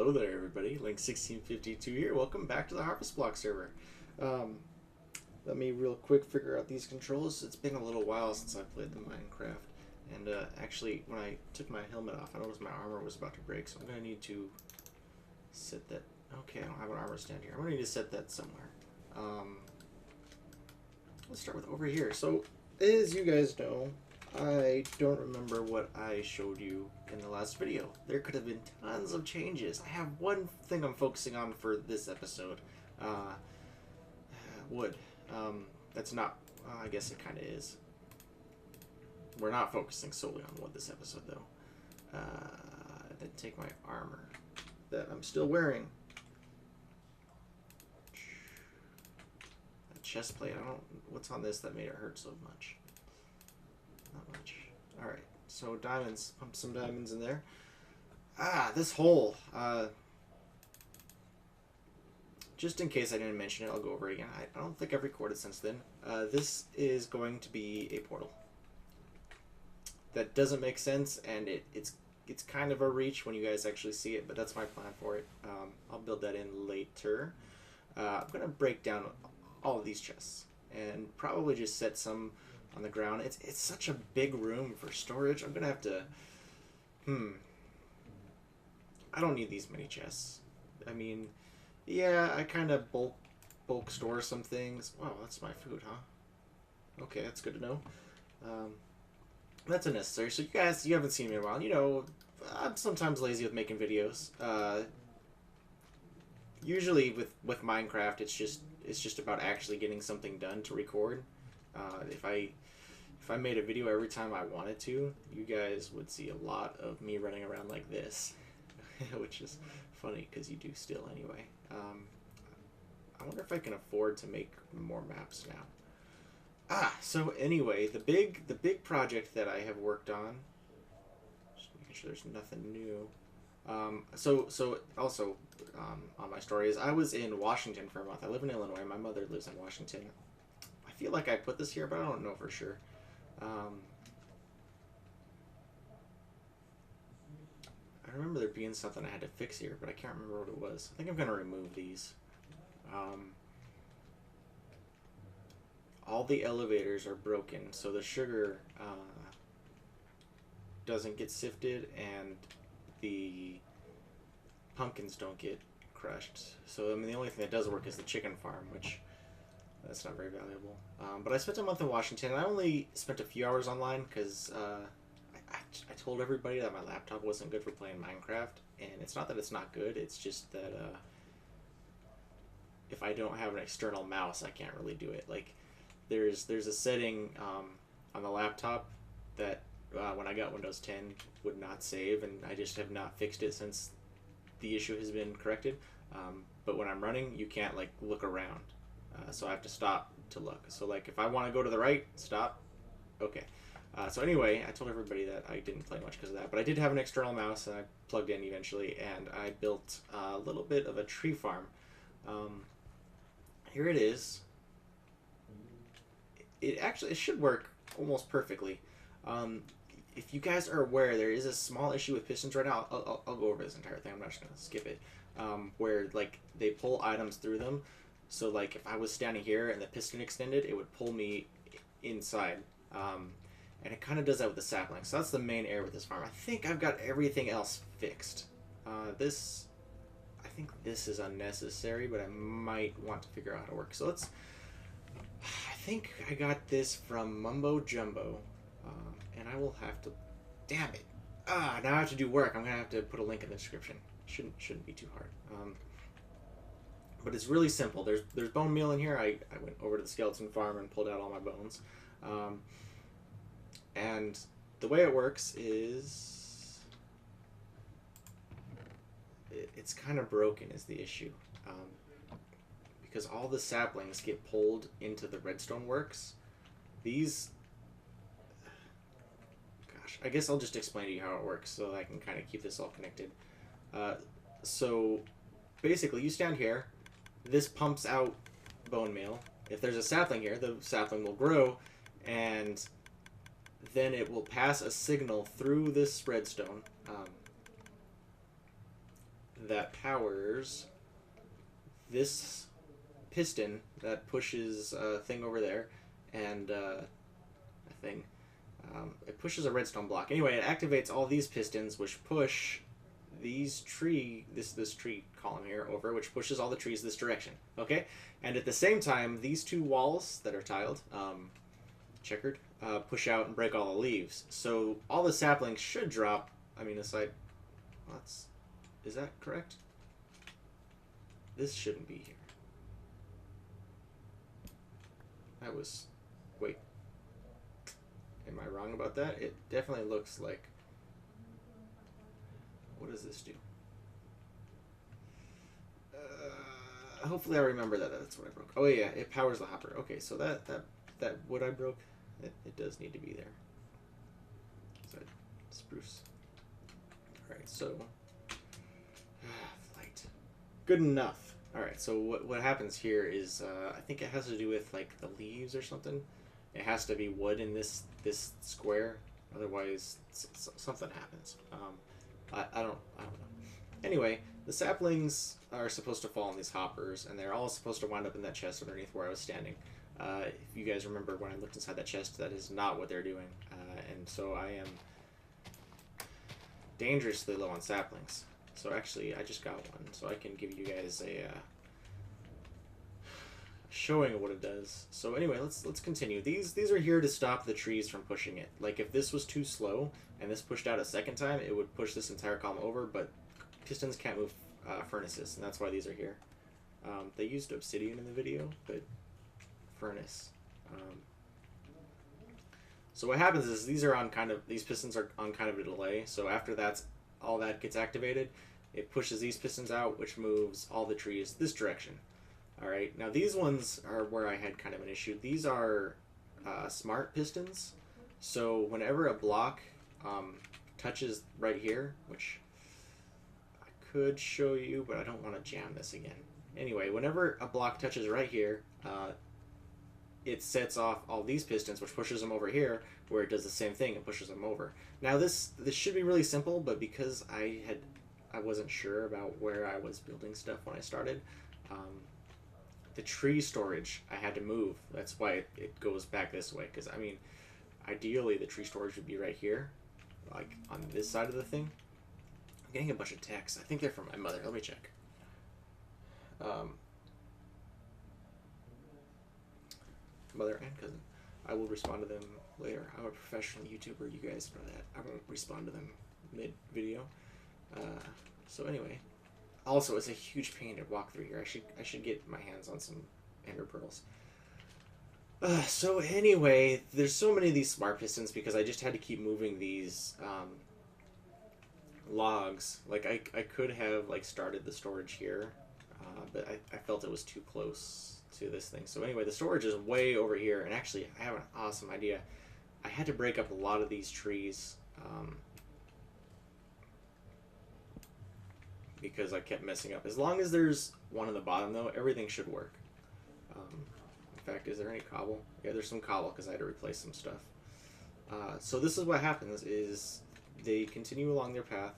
Hello there, everybody. Link1652 here. Welcome back to the Harvest Block server. Let me real quick figure out these controls. It's been a little while since I played the Minecraft. And actually, when I took my helmet off, I noticed my armor was about to break, so I'm going to need to set that... Okay, I don't have an armor stand here. I'm going to need to set that somewhere. Let's start with over here. So, as you guys know, I don't remember what I showed you in the last video. There could have been tons of changes. I have one thing I'm focusing on for this episode. Wood. That's not... I guess it kind of is. We're not focusing solely on wood this episode, though. Then take my armor that I'm still wearing. A chest plate. I don't... What's on this that made it hurt so much? Not much. Alright, so diamonds. Pump some diamonds in there. This hole. Just in case I didn't mention it, I'll go over it again. I don't think I've recorded since then. This is going to be a portal. That doesn't make sense, and it's kind of a reach when you guys actually see it, but that's my plan for it. I'll build that in later. I'm going to break down all of these chests, and probably just set some on the ground. It's such a big room for storage. I'm going to have to... I don't need these many chests. I mean, yeah, I kind of bulk store some things. Wow, that's my food, huh? Okay, that's good to know. That's unnecessary. So you guys, you haven't seen me in a while. You know, I'm sometimes lazy with making videos. Usually with Minecraft, it's just about actually getting something done to record. If I made a video every time I wanted to, you guys would see a lot of me running around like this, which is funny because you do still anyway. I wonder if I can afford to make more maps now. So anyway, the big project that I have worked on, just making sure there's nothing new. So also on my story is I was in Washington for a month. I live in Illinois. My mother lives in Washington. I feel like I put this here, but I don't know for sure. I remember there being something I had to fix here, but I can't remember what it was. I think I'm going to remove these. All the elevators are broken, so the sugar doesn't get sifted, and the pumpkins don't get crushed. So, I mean, the only thing that does work is the chicken farm, which... that's not very valuable. But I spent a month in Washington, and I only spent a few hours online because I told everybody that my laptop wasn't good for playing Minecraft. And it's not that it's not good, it's just that if I don't have an external mouse, I can't really do it. Like, there's a setting on the laptop that when I got Windows 10 would not save, and I just have not fixed it since the issue has been corrected. But when I'm running, you can't, like, look around. So I have to stop to look. So, like, if I want to go to the right, stop. Okay. So anyway, I told everybody that I didn't play much because of that. But I did have an external mouse, and I plugged in eventually, and I built a little bit of a tree farm. Here it is. It should work almost perfectly. If you guys are aware, there is a small issue with pistons right now. I'll go over this entire thing. I'm not just going to skip it. Where, like, they pull items through them. So, like, if I was standing here and the piston extended, it would pull me inside. And it kind of does that with the sapling. So that's the main error with this farm. I think I've got everything else fixed. I think this is unnecessary, but I might want to figure out how to work. So let's... I think I got this from Mumbo Jumbo. And I will have to... Damn it. Now I have to do work. I'm going to have to put a link in the description. Shouldn't be too hard. But it's really simple. There's bone meal in here. I went over to the skeleton farm and pulled out all my bones. And the way it works is... It's kind of broken is the issue. Because all the saplings get pulled into the redstone works. These... Gosh, I guess I'll just explain to you how it works so that I can kind of keep this all connected. So, basically, you stand here. This pumps out bone meal. If there's a sapling here, the sapling will grow, and then it will pass a signal through this redstone. that powers this piston that pushes a thing over there, and a thing. It pushes a redstone block. Anyway, it activates all these pistons, which push these this tree column here over, which pushes all the trees this direction. Okay, and at the same time, these two walls that are tiled, checkered, push out and break all the leaves. So all the saplings should drop. I mean, aside, well, is that correct? This shouldn't be here. That was, wait. Am I wrong about that? It definitely looks like... What does this do? Hopefully I remember that. That's what I broke. Oh yeah, it powers the hopper. Okay, so that wood I broke, it does need to be there. So spruce. Alright, so... flight. Good enough. Alright, so what happens here is, I think it has to do with, like, the leaves or something. It has to be wood in this square, otherwise something happens. I don't know. Anyway, the saplings are supposed to fall in these hoppers, and they're all supposed to wind up in that chest underneath where I was standing. If you guys remember when I looked inside that chest, that is not what they're doing. And so I am dangerously low on saplings. So actually, I just got one, so I can give you guys a showing of what it does. So anyway, let's continue. These are here to stop the trees from pushing it. Like if this was too slow and this pushed out a second time, it would push this entire column over, but pistons can't move furnaces, and that's why these are here. They used obsidian in the video, but furnace. So what happens is these pistons are on kind of a delay. So after all that gets activated, it pushes these pistons out, which moves all the trees this direction. Alright, now these ones are where I had kind of an issue. These are smart pistons. So whenever a block touches right here, which I could show you, but I don't want to jam this again. Anyway, whenever a block touches right here, it sets off all these pistons, which pushes them over here, where it does the same thing and pushes them over. Now this should be really simple, but because I wasn't sure about where I was building stuff when I started, the tree storage I had to move. That's why it goes back this way, because I mean, ideally the tree storage would be right here, like on this side of the thing. I'm getting a bunch of texts. I think they're from my mother. Let me check. Mother and cousin. I will respond to them later. I'm a professional YouTuber. You guys know that. I won't respond to them mid-video. So anyway, also it's a huge pain to walk through here. I should get my hands on some ender pearls. So anyway, there's so many of these smart pistons because I just had to keep moving these logs. Like I could have like started the storage here, but I felt it was too close to this thing. So anyway, the storage is way over here, and actually I have an awesome idea. I had to break up a lot of these trees because I kept messing up. As long as there's one on the bottom though, everything should work. In fact, is there any cobble? Yeah, there's some cobble because I had to replace some stuff. So this is what happens is they continue along their path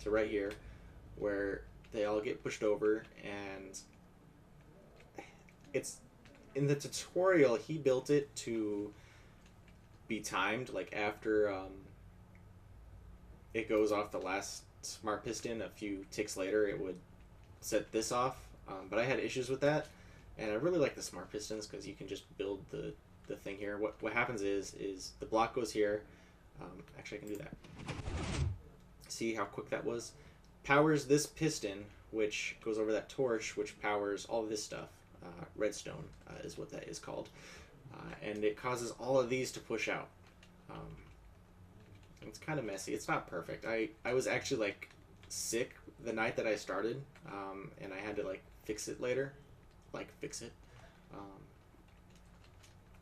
to right here where they all get pushed over, and it's in the tutorial he built it to be timed, like after it goes off the last smart piston a few ticks later it would set this off, but I had issues with that, and I really like the smart pistons because you can just build the thing here. What happens is the block goes here, actually I can do that, see how quick that was, powers this piston which goes over that torch which powers all of this stuff. Redstone is what that is called, and it causes all of these to push out. It's kind of messy. It's not perfect. I was actually like sick the night that I started, and I had to like fix it later,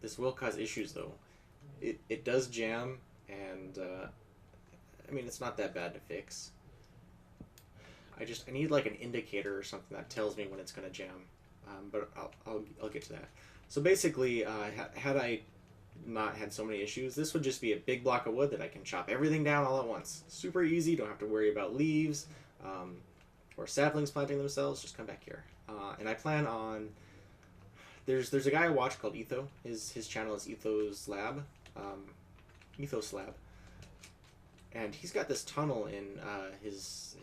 this will cause issues though. It does jam, and I mean it's not that bad to fix. I need like an indicator or something that tells me when it's gonna jam. But I'll get to that. So basically, had I not had so many issues, this would just be a big block of wood that I can chop everything down all at once. Super easy, don't have to worry about leaves. or saplings planting themselves, just come back here. And I plan on. There's a guy I watch called Etho. His channel is Ethos Lab, Ethos Lab, and he's got this tunnel in his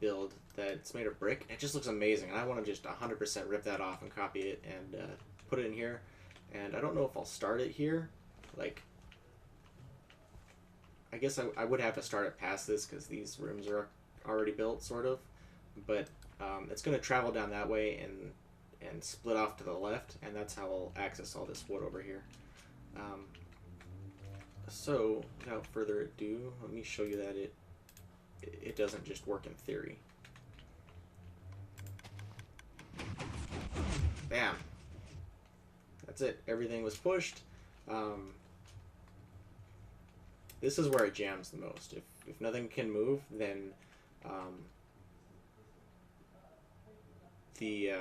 build that's made of brick. It just looks amazing, and I want to just 100% rip that off and copy it and put it in here. And I don't know if I'll start it here. Like, I guess I would have to start it past this because these rooms are already built, sort of. But it's going to travel down that way and split off to the left, and that's how I'll access all this wood over here. So, without further ado, let me show you that it doesn't just work in theory. Bam! That's it. Everything was pushed. This is where it jams the most. If nothing can move, then the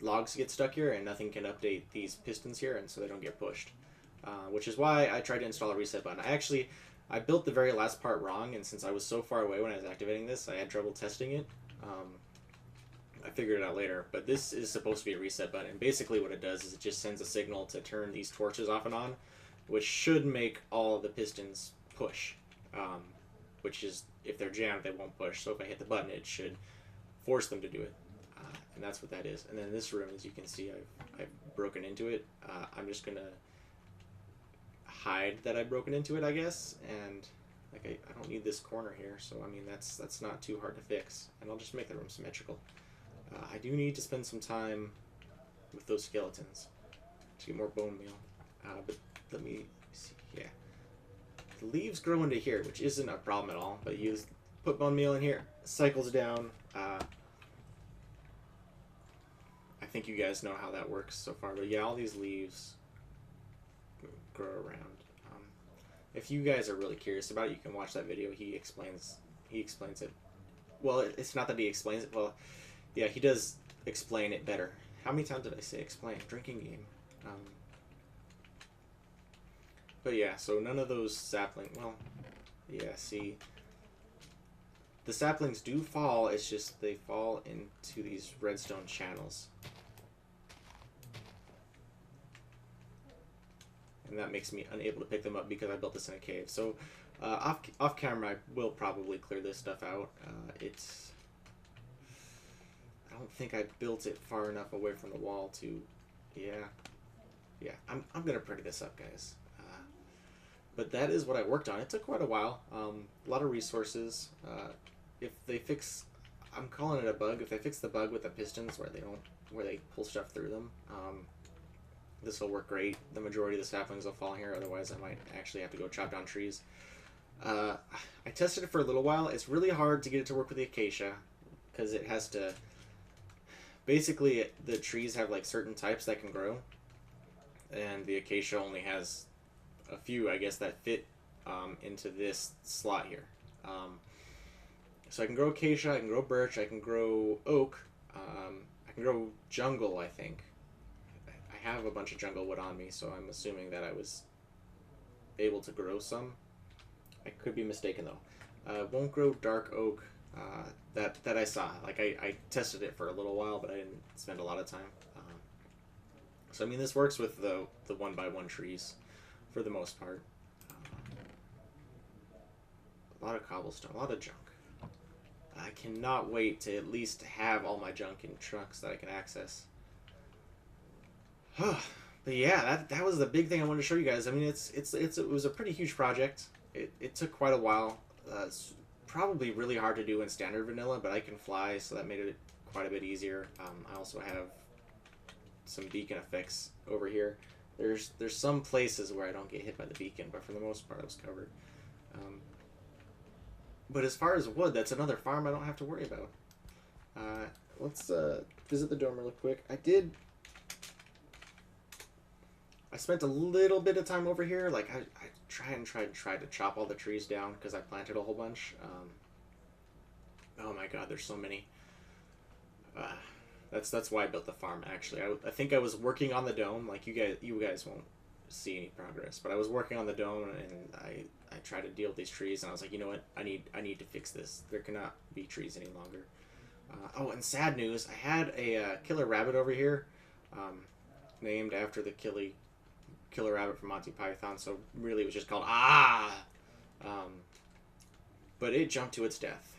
logs get stuck here and nothing can update these pistons here, and so they don't get pushed. Which is why I tried to install a reset button. I built the very last part wrong, and since I was so far away when I was activating this, I had trouble testing it. I figured it out later, but this is supposed to be a reset button. And basically what it does is it just sends a signal to turn these torches off and on, which should make all the pistons push. Which is, if they're jammed, they won't push. So if I hit the button, it should force them to do it. And that's what that is. And then this room, as you can see, I've broken into it. I'm just going to hide that I've broken into it, I guess. And like I don't need this corner here, so I mean that's not too hard to fix. And I'll just make the room symmetrical. I do need to spend some time with those skeletons to get more bone meal. But let me see. Yeah, the leaves grow into here, which isn't a problem at all. But you put bone meal in here, cycles down. I think you guys know how that works so far. But yeah, all these leaves grow around. If you guys are really curious about it, you can watch that video. He explains it. Well, it's not that he explains it. Well, yeah, he does explain it better. How many times did I say explain? Drinking game. But yeah, so none of those saplings. Well, yeah. See, the saplings do fall. It's just they fall into these redstone channels. And that makes me unable to pick them up because I built this in a cave. So off camera, I will probably clear this stuff out. I don't think I built it far enough away from the wall to, yeah. I'm gonna pretty this up, guys. But that is what I worked on. It took quite a while. A lot of resources. If they fix, I'm calling it a bug. If they fix the bug with the pistons where they pull stuff through them. This will work great. The majority of the saplings will fall here, otherwise I might actually have to go chop down trees. I tested it for a little while. It's really hard to get it to work with the acacia, because it has to... Basically, the trees have like certain types that can grow, and the acacia only has a few, I guess, that fit into this slot here. So I can grow acacia, I can grow birch, I can grow oak, I can grow jungle, I think. I have a bunch of jungle wood on me, so I'm assuming that I was able to grow some. I could be mistaken though. Won't grow dark oak. That I saw. Like I tested it for a little while, but I didn't spend a lot of time. So I mean, this works with the 1x1 trees for the most part. A lot of cobblestone, a lot of junk. I cannot wait to at least have all my junk in trucks that I can access. But yeah, that was the big thing I wanted to show you guys. I mean, it was a pretty huge project. It took quite a while. It's probably really hard to do in standard vanilla, but I can fly, so that made it quite a bit easier. I also have some beacon effects over here. There's some places where I don't get hit by the beacon, but for the most part I was covered. But as far as wood, that's another farm I don't have to worry about. Let's visit the dome real quick. I spent a little bit of time over here. Like I tried to chop all the trees down because I planted a whole bunch. Oh my god, there's so many. That's why I built the farm. Actually, I think I was working on the dome. Like you guys won't see any progress, but I was working on the dome, and I tried to deal with these trees, and I was like, you know what, I need to fix this. There cannot be trees any longer. Oh, and sad news, I had a killer rabbit over here, named after the killer rabbit from Monty Python, so really it was just called Ah! Um, but it jumped to its death.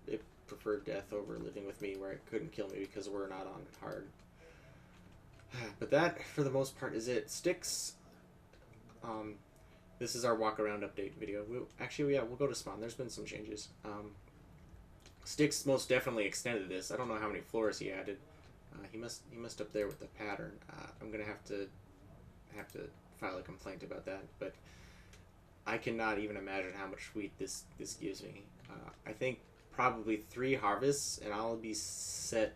It preferred death over living with me where it couldn't kill me because we're not on hard. But that, for the most part, is it. Sticks, this is our walk around update video. We'll go to spawn. There's been some changes. Sticks most definitely extended this. I don't know how many floors he added. He messed up there with the pattern. I'm gonna have to file a complaint about that. But I cannot even imagine how much wheat this gives me. I think probably 3 harvests, and I'll be set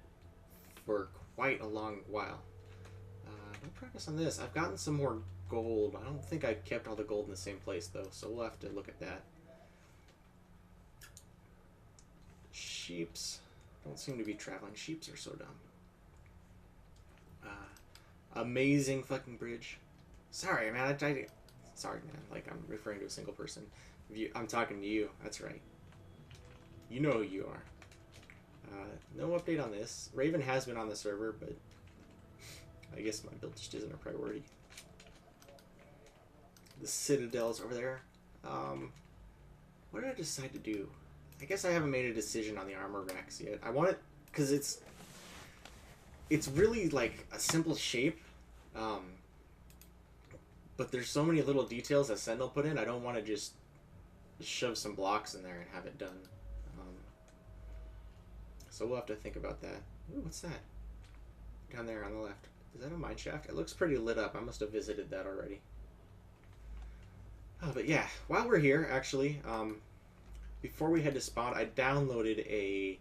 for quite a long while. No progress on this. I've gotten some more gold. I don't think I kept all the gold in the same place though, so we'll have to look at that. Sheeps don't seem to be traveling. Sheeps are so dumb. Amazing fucking bridge. Sorry, man. Sorry, man. Like, I'm referring to a single person. I'm talking to you. That's right. You know who you are. No update on this. Raven has been on the server, but I guess my build just isn't a priority. The Citadel's over there. What did I decide to do? I guess I haven't made a decision on the armor racks yet. I want it because it's really like a simple shape, but there's so many little details that Sendel put in. I don't want to just shove some blocks in there and have it done. So we'll have to think about that. Ooh, what's that? Down there on the left. Is that a mine shaft? It looks pretty lit up. I must have visited that already. Oh, but yeah, while we're here, actually, before we head to spawn, I downloaded a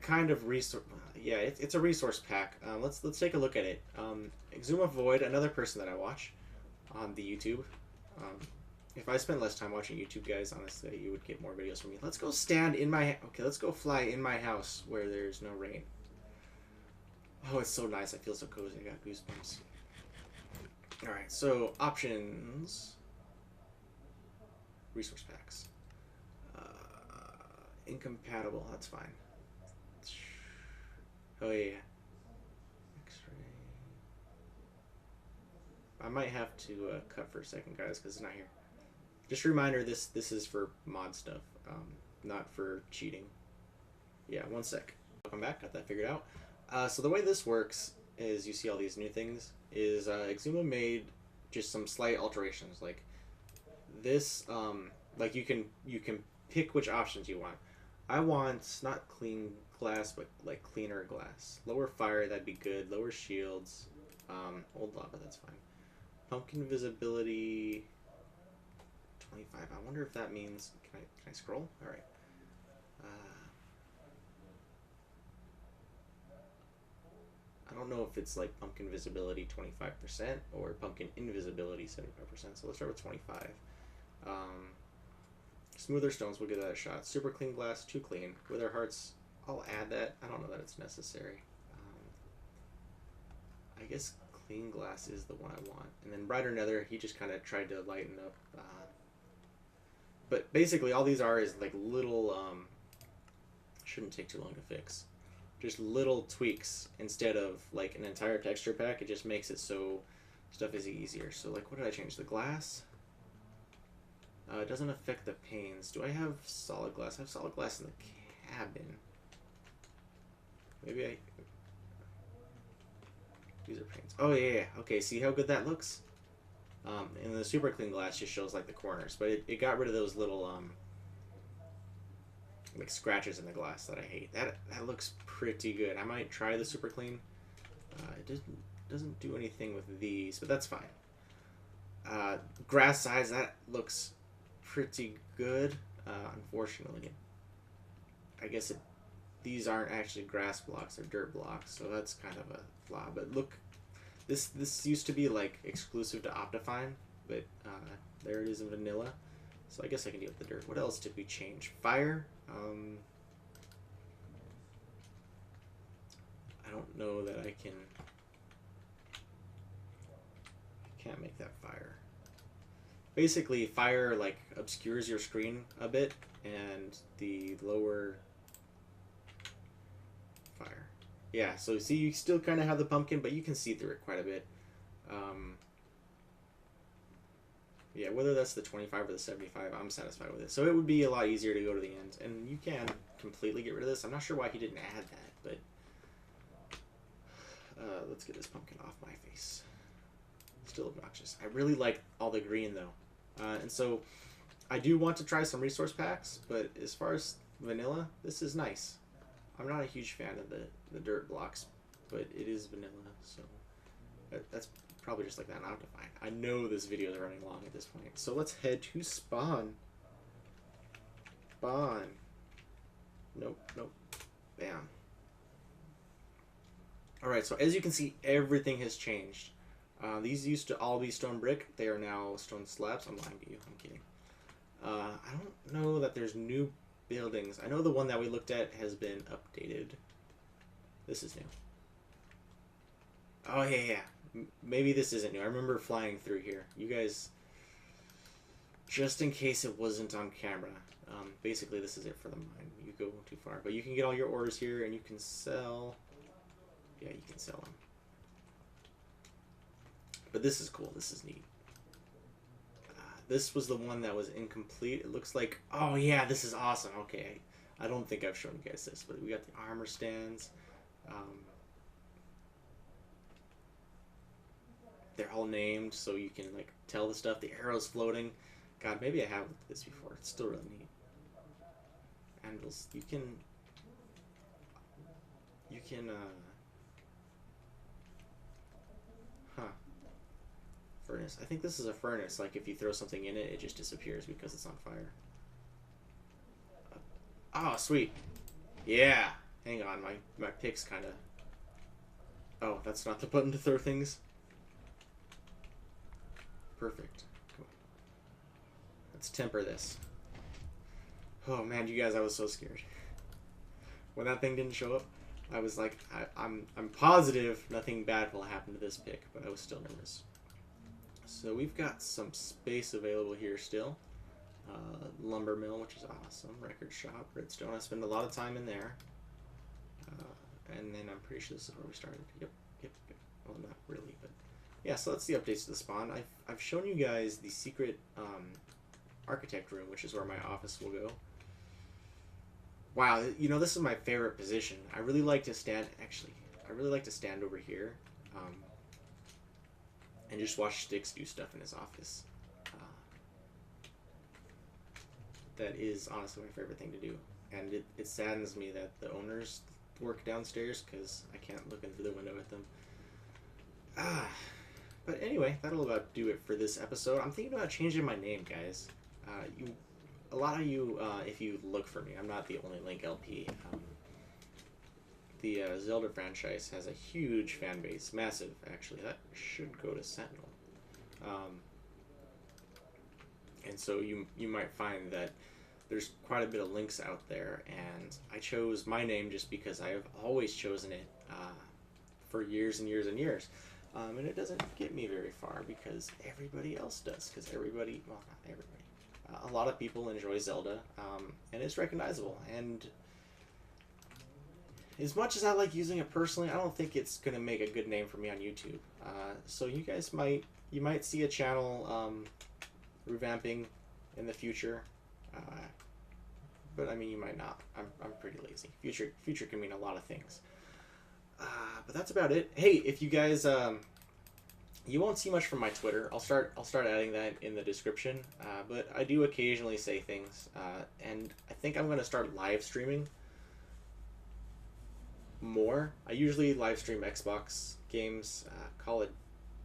kind of resource. Yeah, it's a resource pack. Let's take a look at it. Exuma Void, another person that I watch on the YouTube. If I spent less time watching YouTube, guys, honestly, you would get more videos from me. Let's go stand in my... Okay, let's go fly in my house where there's no rain. Oh, it's so nice. I feel so cozy. I got goosebumps. Alright, so options. Resource packs. Incompatible. That's fine. Oh, yeah. X-ray. I might have to cut for a second, guys, because it's not here. Just a reminder, this is for mod stuff, not for cheating. Yeah, one sec. Welcome back. Got that figured out. So the way this works is, you see all these new things, is Exuma made just some slight alterations. Like this, like you can pick which options you want. I want not clean glass, but like cleaner glass. Lower fire, that'd be good. Lower shields. Old lava, that's fine. Pumpkin visibility 25. I wonder if that means, can I scroll? All right. I don't know if it's like pumpkin visibility 25% or pumpkin invisibility 75%. So let's start with 25. Smoother stones, we'll give that a shot. Super clean glass, too clean. Wither hearts, I'll add that. I don't know that it's necessary. I guess clean glass is the one I want. And then brighter nether, he just kind of tried to lighten up. But basically all these are is like little, shouldn't take too long to fix. Just little tweaks instead of like an entire texture pack. It just makes it so stuff is easier. So like, what did I change? The glass? It doesn't affect the panes. Do I have solid glass? I have solid glass in the cabin. Maybe I... These are panes. Oh, yeah. Okay, see how good that looks? And the super clean glass just shows like the corners. But it got rid of those little like scratches in the glass that I hate. That looks pretty good. I might try the super clean. It doesn't do anything with these, but that's fine. Grass size, that looks pretty good. Unfortunately, I guess these aren't actually grass blocks, they're dirt blocks, so that's kind of a flaw. But look, this used to be like exclusive to Optifine, but there it is in vanilla. So I guess I can deal with the dirt. What else did we change? Fire. I don't know that I can't make that fire. Basically, fire like obscures your screen a bit, and the lower Yeah, so see, you still kind of have the pumpkin, but you can see through it quite a bit. Um, yeah, whether that's the 25 or the 75, I'm satisfied with it. So it would be a lot easier to go to the end, and you can completely get rid of this. I'm not sure why he didn't add that, but let's get this pumpkin off my face. Still obnoxious. I really like all the green though, and so I do want to try some resource packs. But as far as vanilla, this is nice. I'm not a huge fan of the dirt blocks, but it is vanilla, so that's probably just like that. I'll have to find. I know this video is running long at this point, so let's head to spawn. Spawn. Nope, nope. Bam. Alright, so as you can see, everything has changed. These used to all be stone brick. They are now stone slabs. I'm lying to you. I'm kidding. I don't know that there's new buildings. I know the one that we looked at has been updated. This is new. Oh, yeah. Maybe this isn't new. I remember flying through here. You guys, just in case it wasn't on camera, basically this is it for the mine. You go too far. But you can get all your ores here, and you can sell... Yeah, you can sell them. But this is cool. This is neat. This was the one that was incomplete. It looks like... Oh, yeah, this is awesome. Okay, I don't think I've shown you guys this, but we got the armor stands. They're all named, so you can, like, tell the stuff. The arrow's floating. God, maybe I have looked at this before. It's still really neat. And you can... Furnace. I think this is a furnace. Like, if you throw something in it, it just disappears because it's on fire. Oh, sweet. Yeah. Hang on, my pick's kind of... Oh, that's not the button to throw things? Perfect. Cool. Let's temper this. Oh, man, you guys, I was so scared. When that thing didn't show up, I was like, I'm positive nothing bad will happen to this pick, but I was still nervous. So we've got some space available here still. Lumber mill, which is awesome. Record shop, redstone. I spend a lot of time in there. And then I'm pretty sure this is where we started. Yep. Well, not really, but yeah. So that's the updates to the spawn. I've shown you guys the secret architect room, which is where my office will go. Wow, you know, this is my favorite position. I really like to stand. Actually, I really like to stand over here. And just watch Sticks do stuff in his office. That is honestly my favorite thing to do. And it saddens me that the owners work downstairs because I can't look in through the window at them. But anyway, that'll about do it for this episode. I'm thinking about changing my name, guys. A lot of you, if you look for me, I'm not the only Link LP. The Zelda franchise has a huge fan base, massive actually. That should go to Sentinel, and so you might find that there's quite a bit of links out there. And I chose my name just because I have always chosen it for years and years and years, and it doesn't get me very far because everybody else does. Because everybody, well, not everybody, a lot of people enjoy Zelda, and it's recognizable. And as much as I like using it personally, I don't think it's going to make a good name for me on YouTube. So you guys might see a channel revamping in the future. But I mean, you might not. I'm pretty lazy. Future can mean a lot of things. But that's about it. Hey, if you guys you won't see much from my Twitter. I'll start adding that in the description. But I do occasionally say things, and I think I'm going to start live streaming more. I usually live stream Xbox games, Call of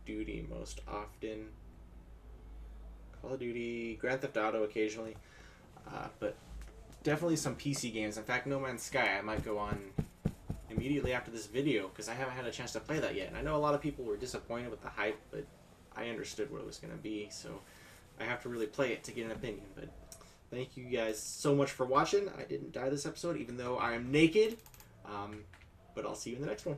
Duty most often, Call of Duty, Grand Theft Auto occasionally, but definitely some PC games. In fact, No Man's Sky I might go on immediately after this video because I haven't had a chance to play that yet. And I know a lot of people were disappointed with the hype, but I understood what it was going to be, so I have to really play it to get an opinion. But thank you guys so much for watching. I didn't die this episode, even though I am naked. But I'll see you in the next one.